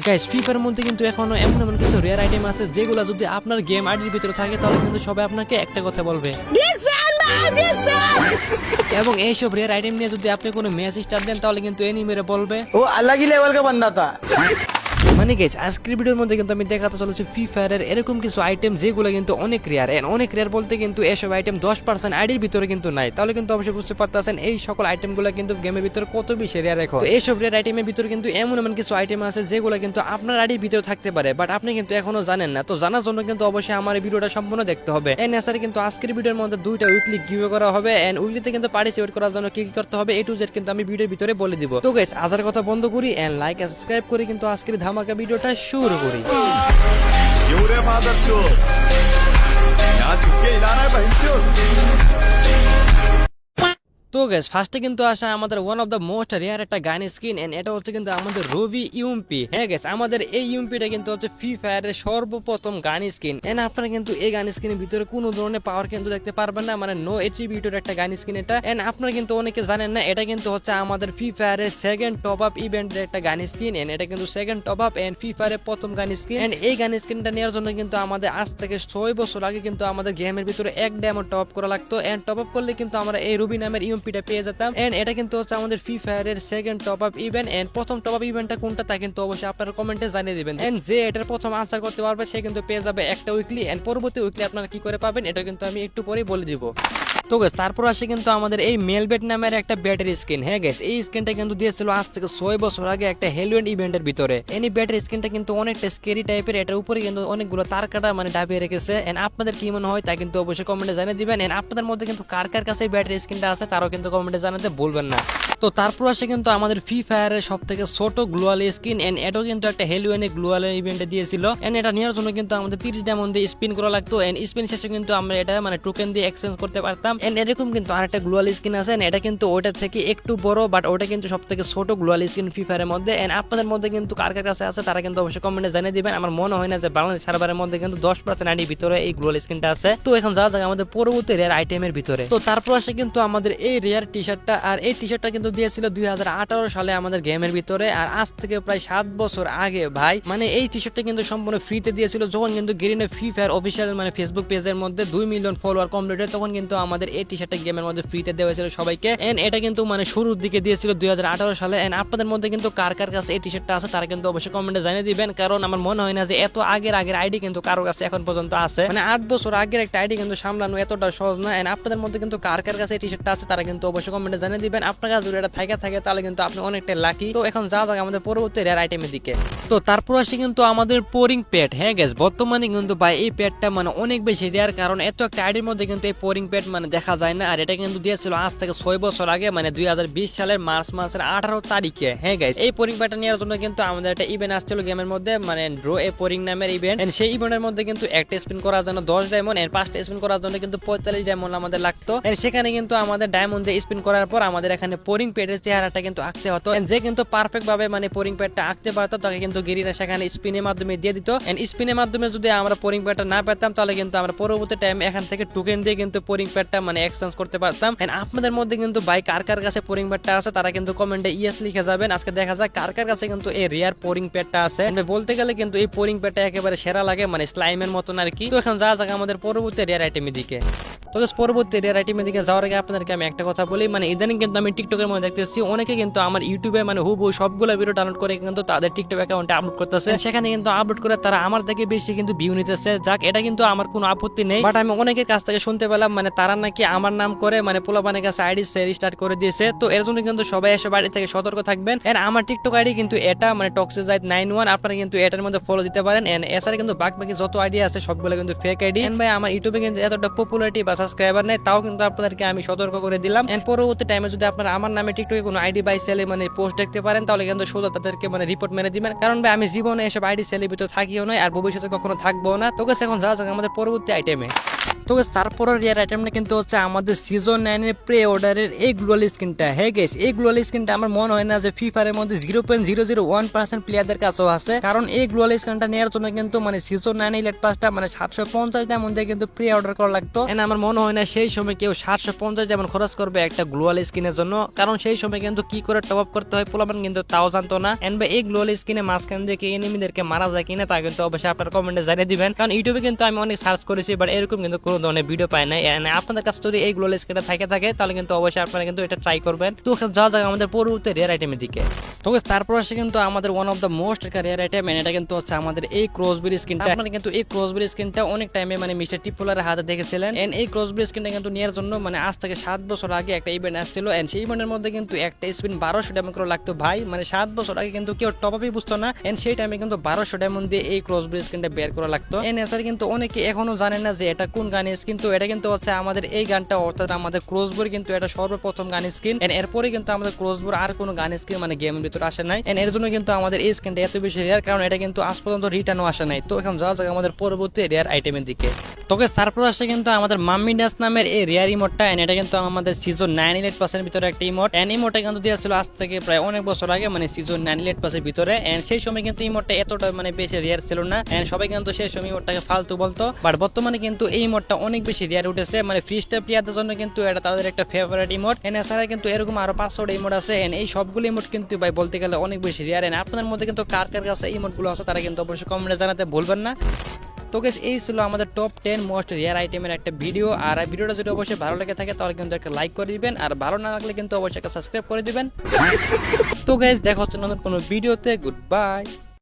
Guys free ফায়ারের মধ্যে কিন্তু এখনো এমন এমন কিছু রেয়ার আইটেম আছে যেগুলো যদি আপনার গেম আইডির ভিতরে থাকে তাহলে কিন্তু সবাই আপনাকে একটা কথা বলবে, বিগ ফ্যান ভাই, বিগ ফ্যান। এবং এইসব রেয়ার আইটেম নিয়ে যদি আপনি কোনো ম্যাচ স্টার্ট দেন তাহলে কিন্তু এনিমিরা বলবে वो अलग ही लेवल का बंदा था। মানে গাইস আজকের ভিডিওর মধ্যে কিন্তু আমি দেখাতে চলেছি ফ্রি ফায়ারের এরকম কিছু আইটেম যেগুলো কিন্তু অনেক রেয়ার, অনেক রেয়ার বলতে কিন্তু এসব আইটেম 10% আইডির ভিতরে কিন্তু নাই। তাহলে কিন্তু অবশ্যই বুঝতে পারতেছেন এই সকল আইটেমগুলো কিন্তু গেমের ভিতরে কত বেশি রেয়ার। এখন তো এইসব রেয়ার আইটেমের ভিতরে কিন্তু এমন এমন কিছু আইটেম আছে যেগুলো কিন্তু আপনার আইডির ভিতরে থাকতে পারে, বাট আপনি কিন্তু এখনো জানেন না। তো জানার জন্য কিন্তু অবশ্যই আমার এই ভিডিওটা সম্পূর্ণ দেখতে হবে। এন্ড এছাড়া কিন্তু আজকের ভিডিওর মধ্যে দুইটা উইকলি গিভওয়ে করা হবে, এন্ড উইকলিতে কিন্তু পার্টিসিপেট করার জন্য কি কি করতে হবে A to Z কিন্তু আমি ভিডিওর ভিতরে বলে দিব। তো গাইস আজার কথা বন্ধ করি এন্ড লাইক আর সাবস্ক্রাইব করি কিন্তু আজকের ধামাকা ভিডিওটা শুরু করি। 요래 받았죠. 야 죽게 일하나 봐있죠. তো গাইস ফার্স্টে কিন্তু আসা আমাদের one of the most rare একটা গান স্কিন, এন্ড এটা হচ্ছে কিন্তু আমাদের রবি ইউএমপি। হ্যাঁ গাইস আমাদের এই ইউএমপিটা কিন্তু হচ্ছে ফ্রি ফায়ারের সর্বপ্রথম গান স্কিন, এন্ড আপনারা কিন্তু এই গান স্কিনের ভিতরে কোনো ধরনের পাওয়ার কিন্তু দেখতে পারবেন না, মানে নো এট্রিবিউটের একটা গান স্কিন এটা। এন্ড আপনারা কিন্তু অনেকে জানেন না এটা কিন্তু হচ্ছে আমাদের ফ্রি ফায়ারের সেকেন্ড টপ আপ ইভেন্টের একটা গান স্কিন, এন্ড এটা কিন্তু second top up and free ফায়ারের প্রথম গান স্কিন। এন্ড এই গান স্কিনটা নেওয়ার জন্য কিন্তু আমাদের আজ থেকে 6 বছর আগে কিন্তু আমাদের গেমের ভিতরে এক ডায়মন্ড টপ আপ করা লাগতো, এন্ড টপ আপ করলে কিন্তু আমরা এই রবি নামের ইউএমপিটা পেয়ে যেতাম। এন্ড এটা কিন্তু হচ্ছে আমাদের ফ্রি ফায়ারের second top up event, and প্রথম টপ আপ ইভেন্টটা কোনটা তা কিন্তু অবশ্যই আপনারা কমেন্টে জানিয়ে দিবেন। এন্ড যে এটার প্রথম আনসার করতে পারবে সে কিন্তু পেয়ে যাবে একটা উইকলি, এন্ড পরবর্তী উইকলি আপনারা কি করে পাবেন এটা কিন্তু আমি একটু পরেই বলে দিব। তো গাইস তারপর আসে কিন্তু আমাদের এই মেলবেট নামের একটা ব্যাটারি স্কিন। হ্যাঁ গাইস এই স্কিনটা কিন্তু দিয়েছিল আজ থেকে 6 বছর আগে একটা হেলোয়েন ইভেন্টের ভিতরে। এই ব্যাটারি স্কিনটা কিন্তু অনেকটা স্কেরি টাইপের, এটার উপরে কিন্তু অনেকগুলো তার কাটা মানে ডাবিয়ে রেখেছে। এন্ড আপনাদের কি মনে হয় তা কিন্তু অবশ্যই কমেন্টে জানিয়ে দিবেন। এন্ড আপনাদের মধ্যে কিন্তু কার কার কাছে ব্যাটারি স্কিনটা আছে তারাও কিন্তু কমেন্টে জানাতে ভুলবেন না। তো তারপর আসে কিন্তু আমাদের ফ্রি ফায়ারের সব থেকে ছোট গ্লোয়াল স্কিন, এন্ড এটাও কিন্তু একটা হেলোয়েনের গ্লোয়াল ইভেন্টে দিয়েছিল। এন্ড এটা নেওয়ার জন্য কিন্তু আমাদের 30 ডায়মন্ড দিয়ে স্পিন করা লাগতো, এন্ড স্পিন শেষে কিন্তু আমরা এটা মানে টোকেন দিয়ে এক্সচেঞ্জ করতে পারতাম। এন্ড এরকম কিন্তু আরেকটা গ্লোয়াল স্কিন আছে, এটা কিন্তু ওটা থেকে একটু বড়, বাট ওটা কিন্তু সব থেকে ছোট গ্লোয়াল স্কিন ফ্রি ফায়ারের মধ্যে। এন্ড আপনাদের মধ্যে কিন্তু কার কার কাছে আছে তারা কিন্তু অবশ্যই কমেন্টে জানিয়ে দিবেন। আমার মনে হয় না যে বাংলাদেশ সার্ভারের মধ্যে কিন্তু 10% আইডির ভিতরে এই গ্লোয়াল স্কিনটা আছে। তো এখন যা যাক আমাদের পরবর্তী রেয়ার আইটেমের ভিতরে। তো তারপর আসে কিন্তু আমাদের এই রেয়ার টি শার্টটা, আর এই টি শার্টটা কিন্তু দিয়েছিল 2018 সালে আমাদের গেমের ভিতরে, আর আজ থেকে প্রায় 7 বছর আগে ভাই। মানে এই টি শার্টটা কিন্তু সম্পূর্ণ ফ্রিতে দিয়েছিল যখন কিন্তু গেরিনা ফ্রি ফায়ার অফিসিয়াল মানে ফেসবুক পেজের মধ্যে 2 মিলিয়ন ফলোয়ার কমপ্লিট হয়, তখন কিন্তু আমাদের এই টি শার্টটা গেমের মধ্যে ফ্রিতে দেওয়া হয়েছিল সবাইকে। এন্ড এটা কিন্তু মানে শুরুর দিকে দিয়েছিল 2018 সালে। এন্ড আপনাদের মধ্যে কিন্তু কার কার কাছে এই টি শার্টটা আছে তারা কিন্তু অবশ্যই কমেন্টে জানিয়ে দিবেন, কারণ আমার মনে হয় না যে এত আগের আইডি কিন্তু কারো কাছে এখন পর্যন্ত আছে। মানে 8 বছর আগের একটা আইডি কিন্তু সামলানো এতটা সহজ না। এন্ড আপনাদের মধ্যে কিন্তু কার কার কাছে এই টি শার্টটা আছে তারা কিন্তু অবশ্যই কমেন্টে জানিয়ে দিবেন। আপনার কাছে যদি এটা থাকে তাহলে কিন্তু আপনি অনেকটা লাকি। তো এখন যা যাক আমাদের পরবর্তী রেয়ার আইটেমের দিকে। তো তারপর আসে কিন্তু আমাদের পোরিং প্যাড। হ্যাঁ গাইস বর্তমানে কিন্তু ভাই এই প্যাডটা মানে অনেক বেশি রেয়ার, কারণ এত একটা আইডির মধ্যে কিন্তু এই পোরিং প্যাড মানে দেখা যায় না। আর এটা কিন্তু দিয়েছিল আজ থেকে 6 বছর আগে, মানে 2020 সালের মার্চ মাসের 18 তারিখে। হ্যাঁ গাইস এই পোরিং প্যাডটা নেওয়ার জন্য কিন্তু আমাদের একটা ইভেন্ট আসছিল গেমের মধ্যে, মানে ড্র এ পোরিং নামের ইভেন্ট। এন্ড সেই ইভেন্টের মধ্যে কিন্তু একটা স্পিন করার জন্য 10 ডায়মন্ড, এন্ড 5টা স্পিন করার জন্য কিন্তু 45 ডায়মন্ড আমাদের লাগতো। এন্ড সেখানে কিন্তু আমাদের ডায়মন্ড দিয়ে স্পিন করার পর আমাদের এখানে পোরিং প্যাডের চেহারাটা কিন্তু আঁকতে হতো। এন্ড যে কিন্তু পারফেক্ট ভাবে মানে পোরিং প্যাডটা আঁকতে পারতো তাকে কিন্তু গেরিনা সেখানে স্পিনের মাধ্যমে দিয়ে দিত। এন্ড স্পিনের মাধ্যমে যদি আমরা পোরিং প্যাডটা না পেতাম তাহলে কিন্তু আমরা পরবর্তী টাইমে এখান থেকে টোকেন দিয়ে কিন্তু পোরিং প্যাডটা মানে এক্সচেঞ্জ করতে পারতাম। এন্ড আপনাদের মধ্যে কিন্তু ভাই কার কার কাছে পোরিং প্যাডটা আছে তারা কিন্তু কমেন্টে ইয়েস লিখে যাবেন। আজকে দেখা যায় কার কার কাছে কিন্তু এই রেয়ার পোরিং প্যাডটা আছে। বলতে গেলে কিন্তু এই পোরিং প্যাডটা একেবারে সেরা লাগে, মানে স্লাইমের মতন আর কি। তো এখন যা যাক আমাদের পরবর্তী রেয়ার আইটেমের দিকে। তো পরবর্তী রেয়ার আইটেমের দিকে যাওয়ার আগে আপনাদেরকে আমি একটা কথা বলি, মানে ইদানিং কিন্তু আমি টিকটকের মধ্যে দেখতেছি অনেকে কিন্তু আমার ইউটিউবে মানে হুবহু সবগুলো ভিডিও ডাউনলোড করে কিন্তু তাদের টিকটক অ্যাকাউন্টে আপলোড করতেছে। সেখানে কিন্তু আপলোড করে তারা আমার থেকে বেশি কিন্তু ভিউ নিতেছে। যাক এটা কিন্তু আমার কোনো আপত্তি নেই, বাট আমি অনেকের কাছ থেকে শুনতে পেলাম মানে তারা নাকি আমার নাম করে মানে পোলাপানের কাছে আইডি রিস্টার্ট করে দিয়েছে। তো এর জন্য কিন্তু সবাই এসব আইডি থেকে সতর্ক থাকবেন। এন্ড আমার টিকটক আইডি কিন্তু এটা মানে টক্সিজাইট 91, আপনারা কিন্তু এটার মধ্যে ফলো দিতে পারেন। এন্ড এছাড়া কিন্তু বাকি যত আইডি আছে সবগুলো কিন্তু ফেক আইডি। এন্ড ভাই আমার ইউটিউবে কিন্তু এতটা পপুলারিটি বা সাবস্ক্রাইবার নেই, তাও কিন্তু আপনাদেরকে আমি সতর্ক করে দিলাম। এন্ড পরবর্তী টাইমে যদি আপনারা আমার নামে টিকটকে কোনো আইডি বাই সেলে মানে পোস্ট দেখতে পারেন তাহলে কিন্তু সোজা তাদেরকে মানে রিপোর্ট মেরে দিবেন, কারণ ভাই আমি জীবনে এসব আইডি সেলের ভিতরে থাকিও নয় আর ভবিষ্যতে কখনো থাকবো না। তো এখন যা যাক আমাদের পরবর্তী আইটেমে। তো guys, তারপরের রেয়ার আইটেমটা কিন্তু হচ্ছে আমাদের সিজন 9 এর প্রি অর্ডারের এই গ্লোয়াল স্কিনটা। হ্যাঁ গাইস, এই গ্লোয়াল স্কিনটা আমার মনে হয় না যে ফ্রি ফায়ারের মধ্যে 0.001% প্লেয়ারদের কাছেও আছে, কারণ এই গ্লোয়াল স্কিনটা নেওয়ার জন্য কিন্তু মানে সিজন 9 ইলেট পাসটা মানে 750 ডায়মন্ড দিয়ে কিন্তু প্রি অর্ডার করা লাগতো। এন্ড আমার মনে হয় না সেই সময় কেউ 750 ডায়মন্ড খরচ করবে একটা গ্লোয়াল স্কিনের জন্য, কারণ সেই সময় কিন্তু কি করে টপ আপ করতে হয় পোলাপান কিন্তু তাও জানতো না। এন্ড এই গ্লোয়াল স্কিনে মাঝখান দিয়ে কি এনিমিদেরকে মারা যায় কিনা তা কিন্তু অবশ্যই আপনার কমেন্টে জানিয়ে দিবেন, কারণ ইউটিউবে কিন্তু আমি অনেক সার্চ করেছি বাট এরকম কিন্তু কোনো ধরনের ভিডিও পাই নাই। আপনাদের কাছে যদি এই গ্লোয়াল স্কিনটা থাকে তাহলে কিন্তু অবশ্যই আপনারা কিন্তু এটা ট্রাই করবেন। তো যাওয়া যাক আমাদের পরবর্তী রেয়ার আইটেমের দিকে। তো তারপর আসে কিন্তু আমাদের one of the most rare item, এটা কিন্তু হচ্ছে আমাদের এই ক্রসবেরি স্কিনটা। আপনারা কিন্তু এই ক্রসবেরি স্কিনটা অনেক টাইমে মানে মিস্টার টিপোলারের হাতে দেখেছিলেন। এন্ড এই ক্রসবেরি স্কিনটা কিন্তু নেওয়ার জন্য মানে আজ থেকে 7 বছর আগে একটা ইভেন্ট আসছিল, এন্ড সেই ইভেন্টের মধ্যে কিন্তু একটা স্পিন 1200 ডায়মন্ড করে লাগতো ভাই। মানে 7 বছর আগে কিন্তু কেউ টপ আপই বুঝতো না, এন্ড সেই টাইমে কিন্তু 1200 ডায়মন্ড দিয়ে এই ক্রসবেরি স্কিনটা বের করা লাগতো। এন্ড এছাড়া কিন্তু অনেকে এখনো জানেন না যে এটা কোন গান স্কিন, কিন্তু এটা কিন্তু হচ্ছে আমাদের এই গানটা, অর্থাৎ আমাদের ক্রসবেরি কিন্তু এটা সর্বপ্রথম গান স্কিন। এন্ড এরপরে কিন্তু আমাদের ক্রসবেরি আর কোনো গান স্কিন মানে গেমের ভিতরে আসে নাই, এন্ড এর জন্য কিন্তু আমাদের এই স্কিনটা এত বেশি রেয়ার, কারণ এটা কিন্তু আজ পর্যন্ত রিটার্নও আসে নাই। তো এখন যাওয়া যাক আমাদের পরবর্তী রেয়ার আইটেমের দিকে। তোকে তারপর আসে কিন্তু আমাদের মাম্মি ডাস নামের এই রেয়ার ইমোটটা, এন্ড এটা কিন্তু আমাদের সিজন 9 ইলেট পাসের ভিতরে একটা ইমোট। এন্ড ইমোটটা কিন্তু দিয়েছিল আজ থেকে প্রায় অনেক বছর আগে, মানে সিজন 9 ইলেট পাসের ভিতরে। এন্ড সেই সময় কিন্তু ইমোটটা এতটা মানে বেশি রেয়ার ছিল না, এন্ড সবাই কিন্তু সেই সময় ইমোটটাকে ফালতু বলতো। বাট বর্তমানে কিন্তু এই ইমোটটা অনেক বেশি রেয়ার উঠেছে, মানে ফ্রি স্টার প্লেয়ারদের জন্য কিন্তু এটা তাদের একটা ফেভারিট ইমোট। এন্ড এছাড়া কিন্তু এরকম আরো 500টা ইমোট আছে, এন্ড এই সবগুলো ইমোট কিন্তু ভাই বলতে গেলে অনেক বেশি রেয়ার। এন্ড আপনাদের মধ্যে কিন্তু কার কার কাছে ইমোট গুলো আছে তারা কিন্তু অবশ্যই কমেন্টে জানাতে ভুলবেন না। তো গাইস, এই ছিল আমাদের টপ 10 মোস্ট রেয়ার আইটেমের একটা ভিডিও। আর এই ভিডিওটা যদি অবশ্যই ভালো লেগে থাকে তাহলে কিন্তু একটা লাইক করে দিবেন, আর ভালো না লাগলে কিন্তু অবশ্যই একটা সাবস্ক্রাইব করে দিবেন। তো গাইস, দেখা হচ্ছে নতুন কোনো ভিডিওতে। Good bye.